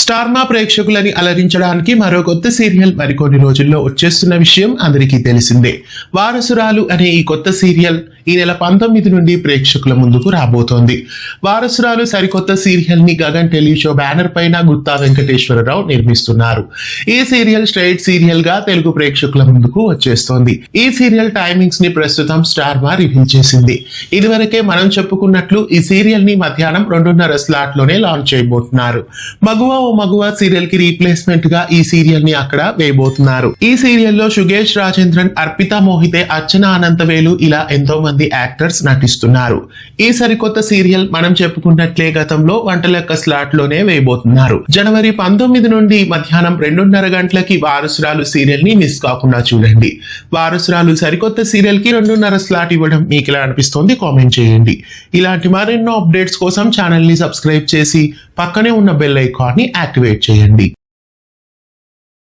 Star మా ప్రేక్షకులని అలరించడానికి మరో కొత్త సీరియల్ మరికొన్ని రోజుల్లో వచ్చేస్తున్న విషయం అందరికీ తెలిసిందే. వారసురాలు అనే ఈ కొత్త సీరియల్ ఈ నెల 19 నుండి ప్రేక్షకుల ముందుకు రాబోతోంది. వారసురాలు సరికొత్త సీరియల్ ని గగన్ టెలిషో బ్యానర్ పైన గుత్తా వెంకటేశ్వరరావు నిర్మిస్తున్నారు. ఈ సీరియల్ స్ట్రైట్ సీరియల్ గా తెలుగు ప్రేక్షకుల ముందుకు వచ్చేస్తోంది. ఈ సీరియల్ టైమింగ్స్ ని ప్రస్తుతం స్టార్ మా రివీల్ చేసింది. ఇదివరకే మనం చెప్పుకున్నట్లు ఈ సీరియల్ ని మధ్యాహ్నం 2:30 స్లాట్ లోనే లాంచ్ చేయబోతున్నారు. మగువ ఓ మగువ సీరియల్ కి రీప్లేస్మెంట్ గా ఈ సీరియల్ ని అక్కడ వేయబోతున్నారు. ఈ సీరియల్లో శుగేష్ రాజేంద్రన్, అర్పిత మోహితే, అర్చన అనంతవేలు ఇలా ఎంతో మంది యాక్టర్స్ నటిస్తున్నారు. ఈ సరికొత్త సీరియల్ మనం చెప్పుకున్నట్లే గతంలో వంటలెక్క స్లాట్ లోనే వేయబోతున్నారు. జనవరి 19 నుండి మధ్యాహ్నం 2:30 గంటలకి వారసురాలు సీరియల్ ని మిస్ కాకుండా చూడండి. వారసురాలు సరికొత్త సీరియల్ కి 2:30 స్లాట్ ఇవ్వడం మీకు ఎలా అనిపిస్తోంది కామెంట్ చేయండి. ఇలాంటి మరెన్నో అప్డేట్స్ కోసం ఛానల్ ని సబ్స్క్రైబ్ చేసి పక్కనే ఉన్న బెల్ ఐకాన్ ని యాక్టివేట్ చేయండి.